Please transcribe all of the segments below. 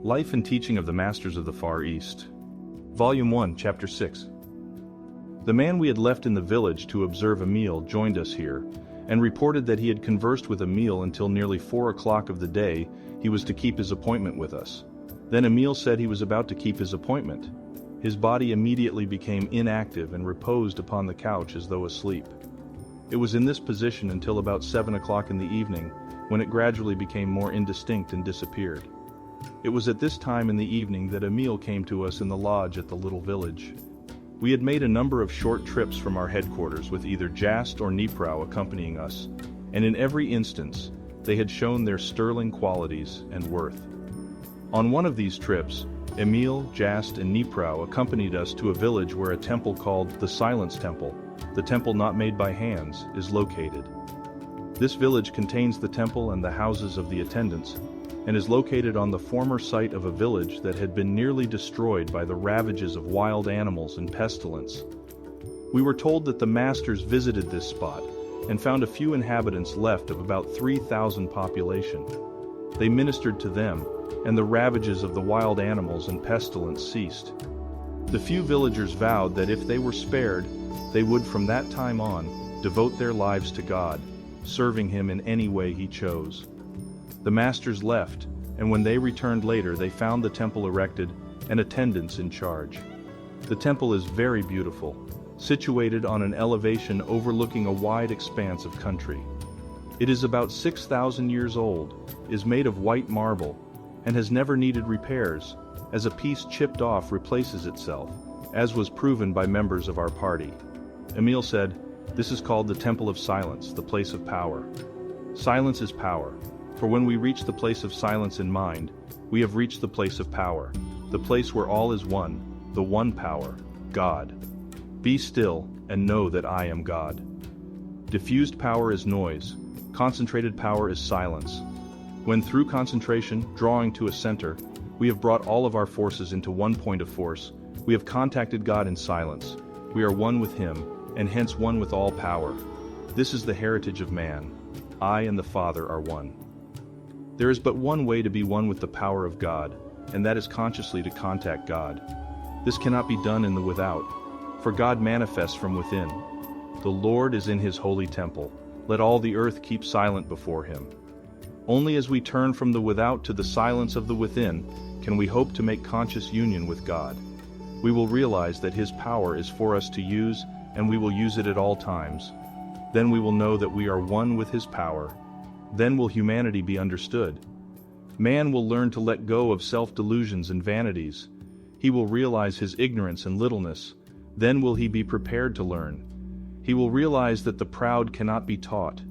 Life and Teaching of the Masters of the Far East. Volume 1, Chapter 6. The man we had left in the village to observe Emile joined us here, and reported that he had conversed with Emile until nearly 4 o'clock of the day he was to keep his appointment with us. Then Emile said he was about to keep his appointment. His body immediately became inactive and reposed upon the couch as though asleep. It was in this position until about 7 o'clock in the evening, when it gradually became more indistinct and disappeared. It was at this time in the evening that Emile came to us in the lodge at the little village. We had made a number of short trips from our headquarters with either Jast or Niprau accompanying us, and in every instance, they had shown their sterling qualities and worth. On one of these trips, Emile, Jast, and Niprau accompanied us to a village where a temple called the Silence Temple, the temple not made by hands, is located. This village contains the temple and the houses of the attendants, and is located on the former site of a village that had been nearly destroyed by the ravages of wild animals and pestilence. We were told that the masters visited this spot and found a few inhabitants left of about 3,000 population. They ministered to them, and the ravages of the wild animals and pestilence ceased. The few villagers vowed that if they were spared, they would from that time on devote their lives to God, serving Him in any way He chose. The masters left, and when they returned later they found the temple erected and attendants in charge. The temple is very beautiful, situated on an elevation overlooking a wide expanse of country. It is about 6,000 years old, is made of white marble, and has never needed repairs, as a piece chipped off replaces itself, as was proven by members of our party. Emile said, "This is called the Temple of Silence, the place of power. Silence is power. For when we reach the place of silence in mind, we have reached the place of power, the place where all is one, the one power, God. Be still, and know that I am God." Diffused power is noise, concentrated power is silence. When through concentration, drawing to a center, we have brought all of our forces into one point of force, we have contacted God in silence, we are one with Him, and hence one with all power. This is the heritage of man. I and the Father are one. There is but one way to be one with the power of God, and that is consciously to contact God. This cannot be done in the without, for God manifests from within. The Lord is in His holy temple. Let all the earth keep silent before Him. Only as we turn from the without to the silence of the within can we hope to make conscious union with God. We will realize that His power is for us to use, and we will use it at all times. Then we will know that we are one with His power. Then will humanity be understood. Man will learn to let go of self-delusions and vanities. He will realize his ignorance and littleness. Then will he be prepared to learn. He will realize that the proud cannot be taught.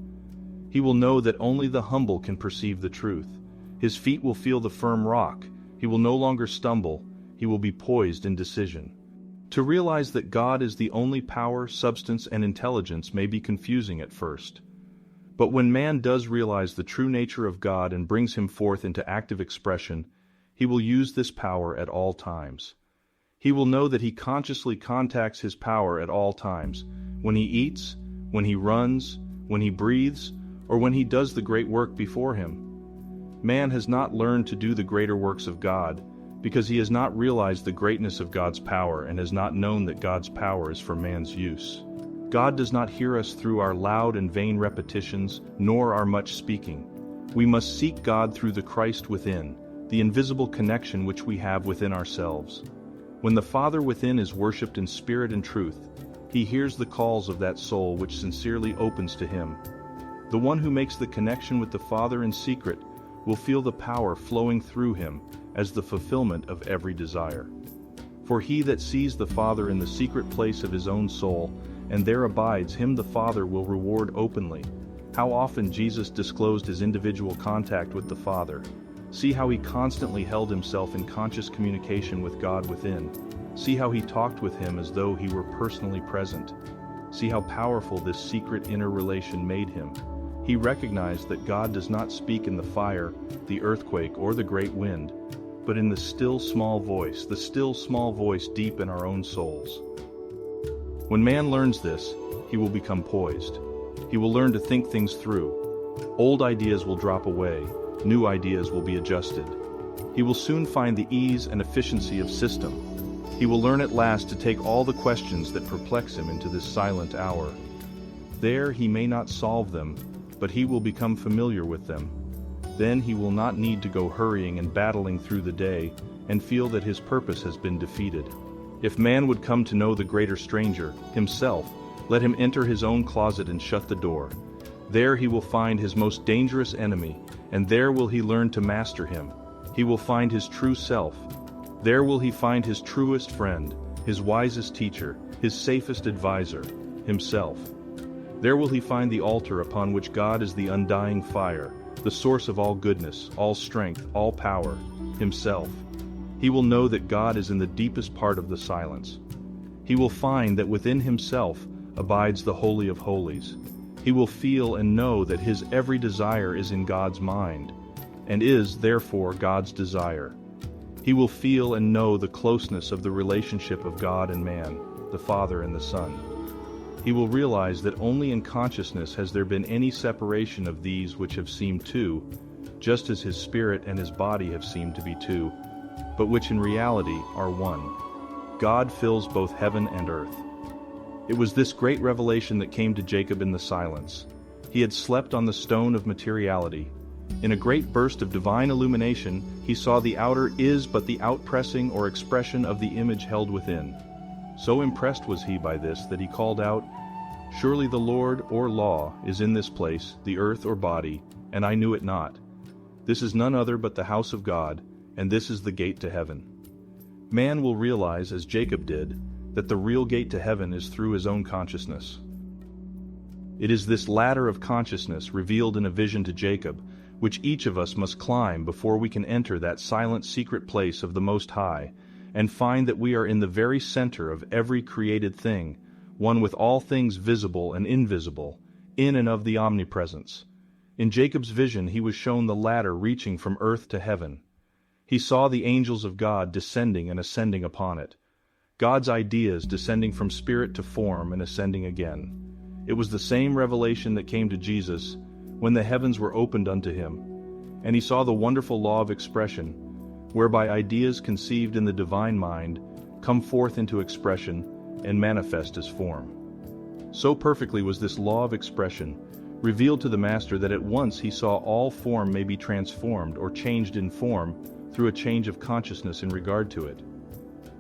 He will know that only the humble can perceive the truth. His feet will feel the firm rock. He will no longer stumble. He will be poised in decision. To realize that God is the only power, substance, and intelligence may be confusing at first. But when man does realize the true nature of God and brings Him forth into active expression, he will use this power at all times. He will know that he consciously contacts his power at all times, when he eats, when he runs, when he breathes, or when he does the great work before him. Man has not learned to do the greater works of God, because he has not realized the greatness of God's power and has not known that God's power is for man's use. God does not hear us through our loud and vain repetitions, nor our much speaking. We must seek God through the Christ within, the invisible connection which we have within ourselves. When the Father within is worshipped in spirit and truth, He hears the calls of that soul which sincerely opens to Him. The one who makes the connection with the Father in secret will feel the power flowing through him as the fulfillment of every desire. For he that sees the Father in the secret place of his own soul, and there abides, him the Father will reward openly. How often Jesus disclosed his individual contact with the Father. See how he constantly held himself in conscious communication with God within. See how he talked with him as though he were personally present. See how powerful this secret inner relation made him. He recognized that God does not speak in the fire, the earthquake, or the great wind, but in the still small voice deep in our own souls. When man learns this, he will become poised. He will learn to think things through. Old ideas will drop away, new ideas will be adjusted. He will soon find the ease and efficiency of system. He will learn at last to take all the questions that perplex him into this silent hour. There he may not solve them, but he will become familiar with them. Then he will not need to go hurrying and battling through the day and feel that his purpose has been defeated. If man would come to know the greater stranger, himself, let him enter his own closet and shut the door. There he will find his most dangerous enemy, and there will he learn to master him. He will find his true self. There will he find his truest friend, his wisest teacher, his safest advisor, himself. There will he find the altar upon which God is the undying fire, the source of all goodness, all strength, all power, himself. He will know that God is in the deepest part of the silence. He will find that within himself abides the Holy of Holies. He will feel and know that his every desire is in God's mind, and is, therefore, God's desire. He will feel and know the closeness of the relationship of God and man, the Father and the Son. He will realize that only in consciousness has there been any separation of these which have seemed two, just as his spirit and his body have seemed to be two, but which in reality are one. God fills both heaven and earth. It was this great revelation that came to Jacob in the silence. He had slept on the stone of materiality. In a great burst of divine illumination, he saw the outer is but the outpressing or expression of the image held within. So impressed was he by this that he called out, "Surely the Lord, or law, is in this place, the earth or body, and I knew it not. This is none other but the house of God, and this is the gate to heaven." Man will realize, as Jacob did, that the real gate to heaven is through his own consciousness. It is this ladder of consciousness revealed in a vision to Jacob, which each of us must climb before we can enter that silent secret place of the Most High, and find that we are in the very center of every created thing, one with all things visible and invisible, in and of the omnipresence. In Jacob's vision he was shown the ladder reaching from earth to heaven. He saw the angels of God descending and ascending upon it. God's ideas descending from spirit to form and ascending again. It was the same revelation that came to Jesus when the heavens were opened unto him, and he saw the wonderful law of expression, whereby ideas conceived in the divine mind come forth into expression and manifest as form. So perfectly was this law of expression revealed to the Master that at once he saw all form may be transformed or changed in form through a change of consciousness in regard to it.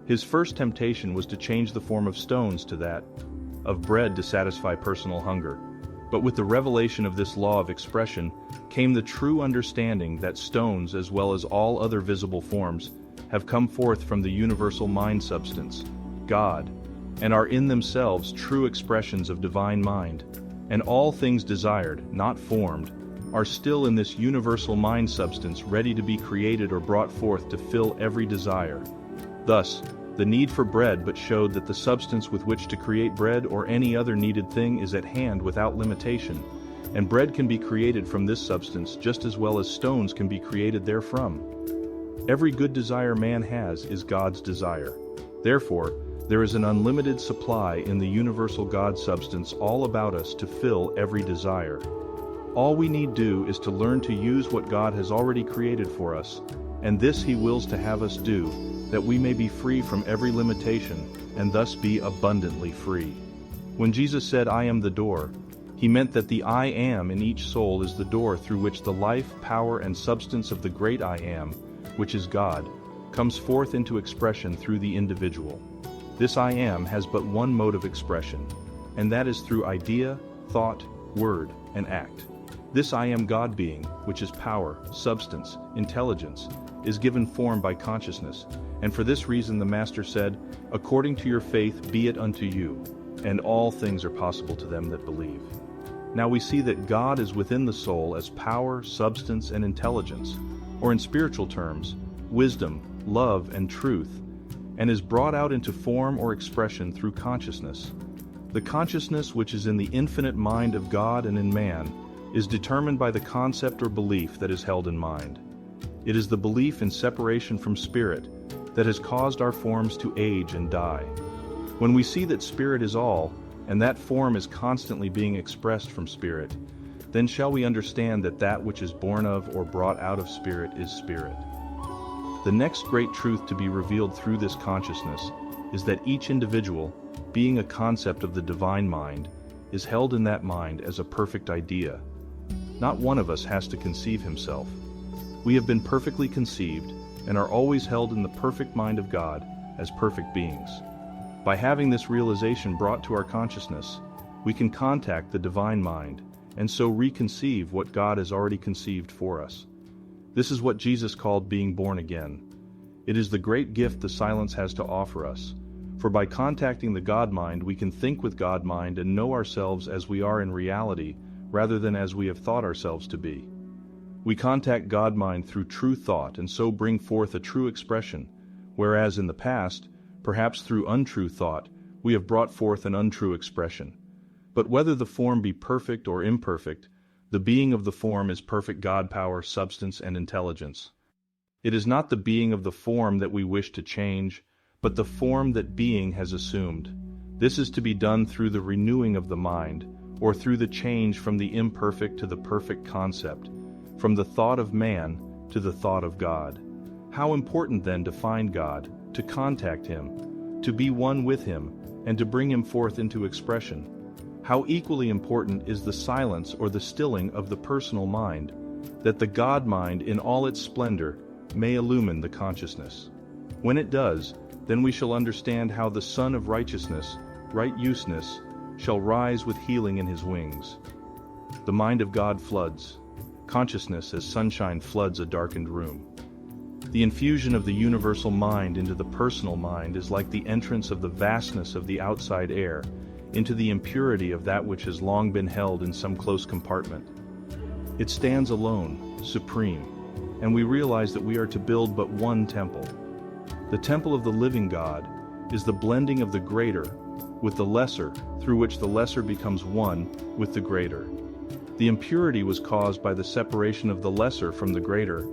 His first temptation was to change the form of stones to that of bread to satisfy personal hunger. But with the revelation of this law of expression came the true understanding that stones, as well as all other visible forms, have come forth from the universal mind substance, God, and are in themselves true expressions of divine mind, and all things desired, not formed, are still in this universal mind substance ready to be created or brought forth to fill every desire. Thus, the need for bread but showed that the substance with which to create bread or any other needed thing is at hand without limitation, and bread can be created from this substance just as well as stones can be created therefrom. Every good desire man has is God's desire. Therefore, there is an unlimited supply in the universal God substance all about us to fill every desire. All we need do is to learn to use what God has already created for us, and this He wills to have us do, that we may be free from every limitation, and thus be abundantly free. When Jesus said, "I am the door," He meant that the I am in each soul is the door through which the life, power, and substance of the great I am, which is God, comes forth into expression through the individual. This I am has but one mode of expression, and that is through idea, thought, word, and act. This I am God being, which is power, substance, intelligence, is given form by consciousness, and for this reason the Master said, "According to your faith be it unto you," and all things are possible to them that believe. Now we see that God is within the soul as power, substance, and intelligence, or in spiritual terms, wisdom, love, and truth, and is brought out into form or expression through consciousness. The consciousness which is in the infinite mind of God and in man is determined by the concept or belief that is held in mind. It is the belief in separation from spirit that has caused our forms to age and die. When we see that spirit is all, and that form is constantly being expressed from spirit, then shall we understand that that which is born of or brought out of spirit is spirit. The next great truth to be revealed through this consciousness is that each individual, being a concept of the divine mind, is held in that mind as a perfect idea. Not one of us has to conceive himself. We have been perfectly conceived and are always held in the perfect mind of God as perfect beings. By having this realization brought to our consciousness, we can contact the divine mind and so reconceive what God has already conceived for us. This is what Jesus called being born again. It is the great gift the silence has to offer us, for by contacting the God mind we can think with God mind and know ourselves as we are in reality rather than as we have thought ourselves to be. We contact God mind through true thought and so bring forth a true expression, whereas in the past, perhaps through untrue thought, we have brought forth an untrue expression. But whether the form be perfect or imperfect, the being of the form is perfect God power, substance, and intelligence. It is not the being of the form that we wish to change, but the form that being has assumed. This is to be done through the renewing of the mind, or through the change from the imperfect to the perfect concept, from the thought of man to the thought of God. How important then to find God, to contact Him, to be one with Him, and to bring Him forth into expression. How equally important is the silence or the stilling of the personal mind, that the God mind in all its splendor may illumine the consciousness. When it does, then we shall understand how the Son of Righteousness, right-useness, shall rise with healing in His wings. The mind of God floods consciousness as sunshine floods a darkened room. The infusion of the universal mind into the personal mind is like the entrance of the vastness of the outside air into the impurity of that which has long been held in some close compartment. It stands alone, supreme, and we realize that we are to build but one temple. The temple of the living God is the blending of the greater with the lesser, through which the lesser becomes one with the greater. The impurity was caused by the separation of the lesser from the greater.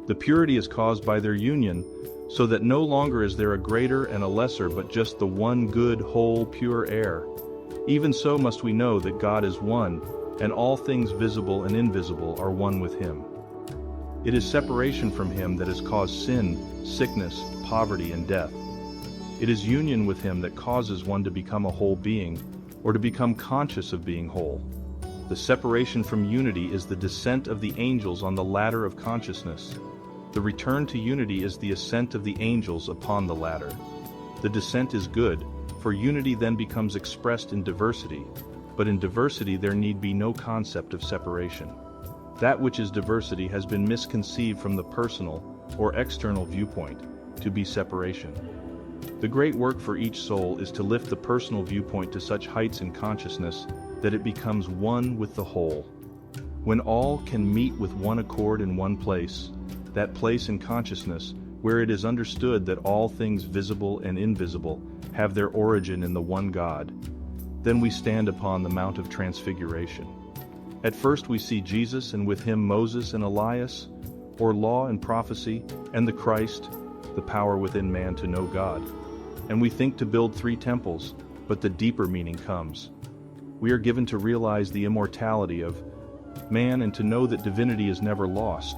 The purity is caused by their union, so that no longer is there a greater and a lesser but just the one good, whole, pure air. Even so must we know that God is one, and all things visible and invisible are one with Him. It is separation from Him that has caused sin, sickness, poverty, and death. It is union with Him that causes one to become a whole being, or to become conscious of being whole. The separation from unity is the descent of the angels on the ladder of consciousness. The return to unity is the ascent of the angels upon the ladder. The descent is good, for unity then becomes expressed in diversity, but in diversity there need be no concept of separation. That which is diversity has been misconceived from the personal or external viewpoint to be separation. The great work for each soul is to lift the personal viewpoint to such heights in consciousness that it becomes one with the whole. When all can meet with one accord in one place, that place in consciousness where it is understood that all things visible and invisible have their origin in the one God, then we stand upon the Mount of Transfiguration. At first we see Jesus, and with him Moses and Elias, or law and prophecy, and the Christ, the power within man to know God. And we think to build 3 temples, but the deeper meaning comes. We are given to realize the immortality of man and to know that divinity is never lost,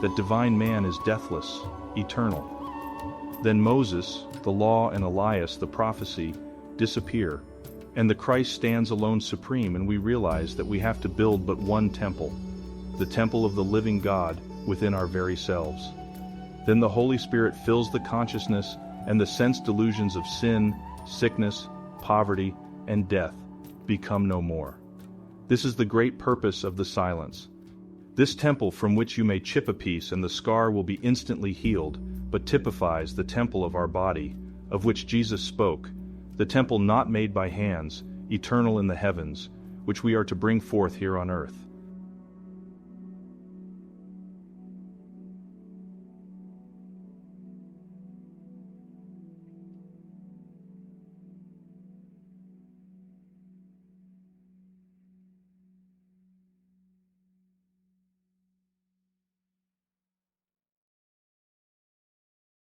that divine man is deathless, eternal. Then Moses, the law, and Elias, the prophecy, disappear, and the Christ stands alone supreme, and we realize that we have to build but one temple, the temple of the living God within our very selves. Then the Holy Spirit fills the consciousness, and the sense delusions of sin, sickness, poverty, and death become no more. This is the great purpose of the silence. This temple from which you may chip a piece and the scar will be instantly healed, but typifies the temple of our body, of which Jesus spoke, the temple not made by hands, eternal in the heavens, which we are to bring forth here on earth.